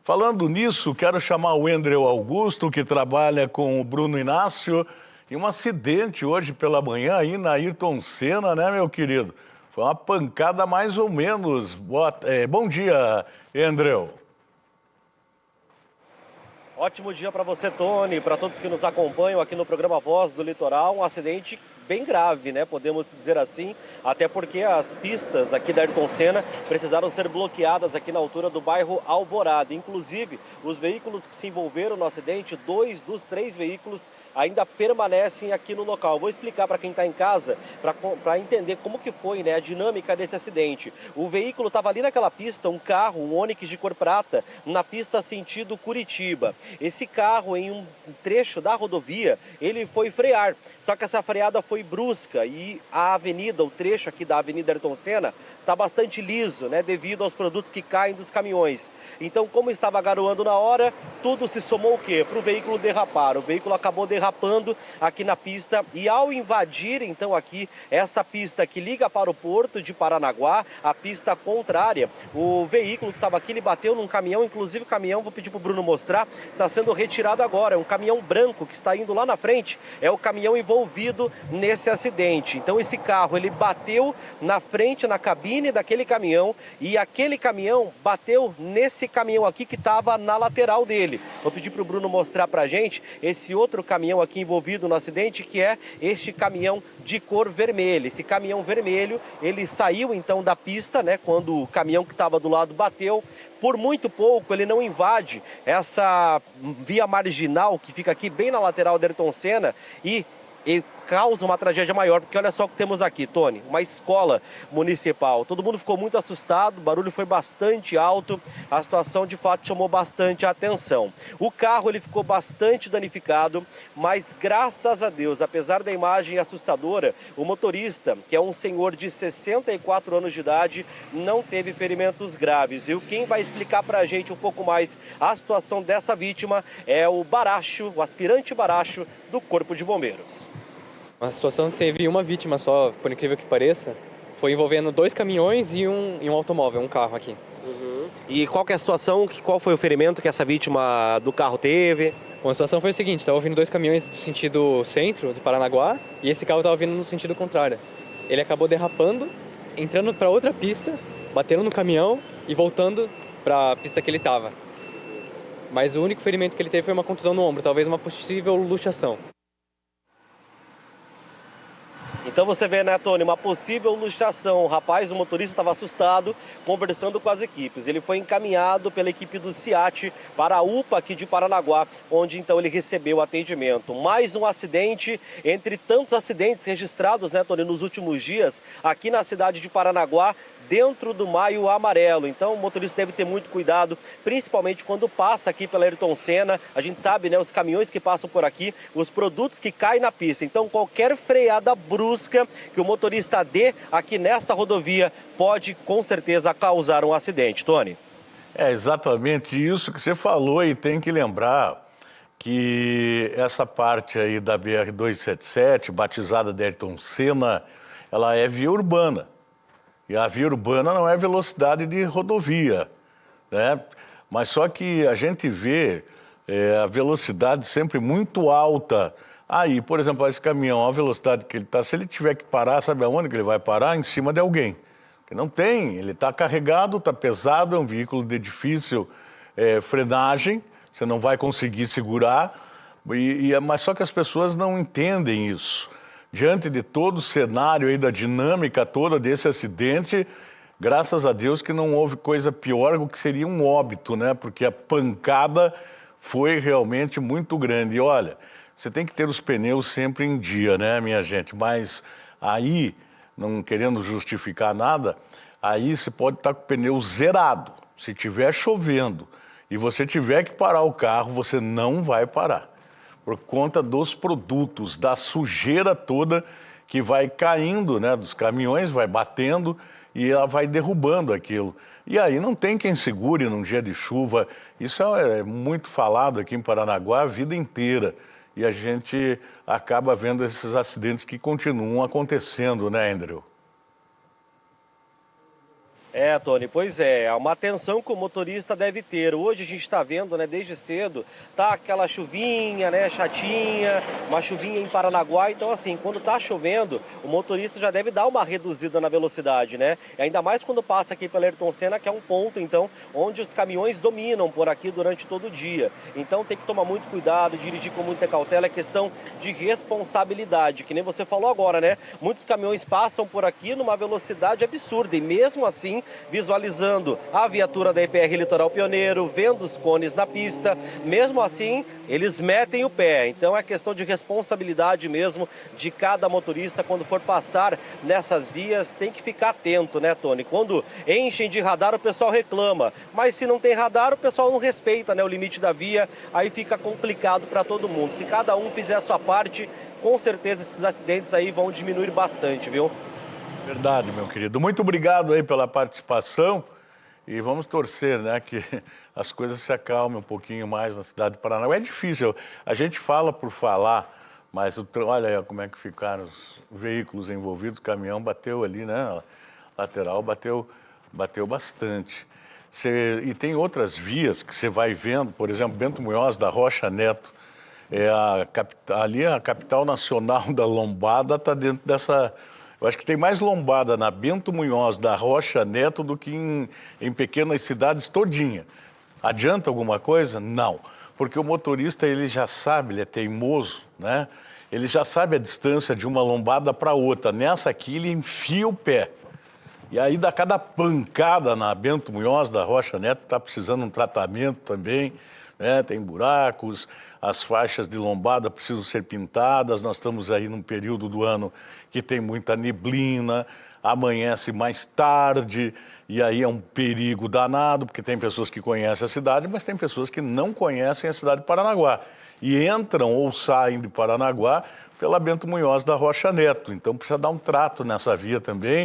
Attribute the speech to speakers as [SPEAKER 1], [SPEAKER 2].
[SPEAKER 1] Falando nisso, quero chamar o Endrel Augusto, que trabalha com o Bruno Inácio, e um acidente hoje pela manhã aí na Ayrton Senna, né, meu querido? Foi uma pancada mais ou menos. Bom dia, Endrel.
[SPEAKER 2] Ótimo dia para você, Tony, para todos que nos acompanham aqui no programa Voz do Litoral. Um acidente bem grave, né? Podemos dizer assim, até porque as pistas aqui da Ayrton Senna precisaram ser bloqueadas aqui na altura do bairro Alvorada. Inclusive, os veículos que se envolveram no acidente, 2 dos 3 veículos ainda permanecem aqui no local. Vou explicar para quem está em casa, para entender como que foi, né, a dinâmica desse acidente. O veículo estava ali naquela pista, um carro, um Onix de cor prata, na pista sentido Curitiba. Esse carro, em um trecho da rodovia, ele foi frear, só que essa freada foi brusca e a avenida, o trecho aqui da Avenida Ayrton Senna, está bastante liso, né, devido aos produtos que caem dos caminhões. Então, como estava garoando na hora, tudo se somou o quê? Para o veículo derrapar. O veículo acabou derrapando aqui na pista e ao invadir, então, aqui, essa pista que liga para o porto de Paranaguá, a pista contrária, o veículo que estava aqui, ele bateu num caminhão, inclusive o caminhão, vou pedir para o Bruno mostrar, está sendo retirado agora. É um caminhão branco que está indo lá na frente, é o caminhão envolvido nesse acidente. Então, esse carro, ele bateu na frente, na cabine daquele caminhão, e aquele caminhão bateu nesse caminhão aqui que estava na lateral dele. Vou pedir para o Bruno mostrar para a gente esse outro caminhão aqui envolvido no acidente, que é este caminhão de cor vermelha. Esse caminhão vermelho, ele saiu então da pista, né, quando o caminhão que estava do lado bateu. Por muito pouco ele não invade essa via marginal que fica aqui bem na lateral da Ayrton Senna e causa uma tragédia maior, porque olha só o que temos aqui, Tony, uma escola municipal. Todo mundo ficou muito assustado, o barulho foi bastante alto, a situação de fato chamou bastante a atenção. O carro ele ficou bastante danificado, mas graças a Deus, apesar da imagem assustadora, o motorista, que é um senhor de 64 anos de idade, não teve ferimentos graves. E quem vai explicar pra gente um pouco mais a situação dessa vítima é o Baracho, o aspirante Baracho do Corpo de Bombeiros.
[SPEAKER 3] A situação teve uma vítima só, por incrível que pareça. Foi envolvendo 2 caminhões e um automóvel, um carro aqui.
[SPEAKER 2] E qual que é a situação, qual foi o ferimento que essa vítima do carro teve?
[SPEAKER 3] Bom, a situação foi o seguinte, estava vindo 2 caminhões do sentido centro, de Paranaguá, e esse carro estava vindo no sentido contrário. Ele acabou derrapando, entrando para outra pista, batendo no caminhão e voltando para a pista que ele estava. Mas o único ferimento que ele teve foi uma contusão no ombro, talvez uma possível luxação.
[SPEAKER 2] Então você vê, né, Tony, uma possível luxação. O rapaz, o motorista, estava assustado, conversando com as equipes. Ele foi encaminhado pela equipe do CIAT para a UPA aqui de Paranaguá, onde então ele recebeu atendimento. Mais um acidente, entre tantos acidentes registrados, né, Tony, nos últimos dias, aqui na cidade de Paranaguá, dentro do Maio Amarelo. Então o motorista deve ter muito cuidado, principalmente quando passa aqui pela Ayrton Senna. A gente sabe, né, os caminhões que passam por aqui, os produtos que caem na pista. Então qualquer freada brusca que o motorista dê aqui nessa rodovia pode com certeza causar um acidente. Tony?
[SPEAKER 1] É exatamente isso que você falou, e tem que lembrar que essa parte aí da BR-277, batizada de Ayrton Senna, ela é via urbana. E a via urbana não é velocidade de rodovia, né? Mas só que a gente vê a velocidade sempre muito alta. Aí, por exemplo, esse caminhão, a velocidade que ele está, se ele tiver que parar, sabe aonde que ele vai parar? Em cima de alguém. Porque não tem, ele está carregado, está pesado, é um veículo de difícil frenagem, você não vai conseguir segurar, mas só que as pessoas não entendem isso. Diante de todo o cenário aí, da dinâmica toda desse acidente, graças a Deus que não houve coisa pior do que seria um óbito, né? Porque a pancada foi realmente muito grande. E olha, você tem que ter os pneus sempre em dia, né, minha gente? Mas aí, não querendo justificar nada, aí você pode estar com o pneu zerado. Se estiver chovendo e você tiver que parar o carro, você não vai parar. Por conta dos produtos, da sujeira toda que vai caindo, né, dos caminhões, vai batendo e ela vai derrubando aquilo. E aí não tem quem segure num dia de chuva. Isso é muito falado aqui em Paranaguá a vida inteira. E a gente acaba vendo esses acidentes que continuam acontecendo, né, Andrew?
[SPEAKER 2] Tony, pois é uma atenção que o motorista deve ter. Hoje a gente está vendo, né, desde cedo, tá aquela chuvinha, né, chatinha, uma chuvinha em Paranaguá. Então, assim, quando tá chovendo, o motorista já deve dar uma reduzida na velocidade, né? E ainda mais quando passa aqui pela Ayrton Senna, que é um ponto, então, onde os caminhões dominam por aqui durante todo o dia. Então, tem que tomar muito cuidado, dirigir com muita cautela, é questão de responsabilidade, que nem você falou agora, né? Muitos caminhões passam por aqui numa velocidade absurda e mesmo assim, visualizando a viatura da EPR Litoral Pioneiro, vendo os cones na pista, mesmo assim, eles metem o pé. Então é questão de responsabilidade mesmo de cada motorista quando for passar nessas vias, tem que ficar atento, né, Tony? Quando enchem de radar, o pessoal reclama, mas se não tem radar, o pessoal não respeita, né, o limite da via, aí fica complicado para todo mundo. Se cada um fizer a sua parte, com certeza esses acidentes aí vão diminuir bastante, viu?
[SPEAKER 1] Verdade, meu querido. Muito obrigado aí pela participação e vamos torcer, né, que as coisas se acalmem um pouquinho mais na cidade de Paranaguá. É difícil, a gente fala por falar, mas olha aí como é que ficaram os veículos envolvidos, o caminhão bateu ali, né, a lateral bateu bastante. E tem outras vias que você vai vendo, por exemplo, Bento Munhoz da Rocha Neto, ali a capital nacional da lombada está dentro dessa... Eu acho que tem mais lombada na Bento Munhoz da Rocha Neto do que em pequenas cidades todinha. Adianta alguma coisa? Não. Porque o motorista, ele já sabe, ele é teimoso, né? Ele já sabe a distância de uma lombada para outra. Nessa aqui, ele enfia o pé. E aí dá cada pancada na Bento Munhoz da Rocha Neto, está precisando de um tratamento também, né? Tem buracos, as faixas de lombada precisam ser pintadas, nós estamos aí num período do ano que tem muita neblina, amanhece mais tarde, e aí é um perigo danado, porque tem pessoas que conhecem a cidade, mas tem pessoas que não conhecem a cidade de Paranaguá, e entram ou saem de Paranaguá pela Bento Munhoz da Rocha Neto, então precisa dar um trato nessa via também.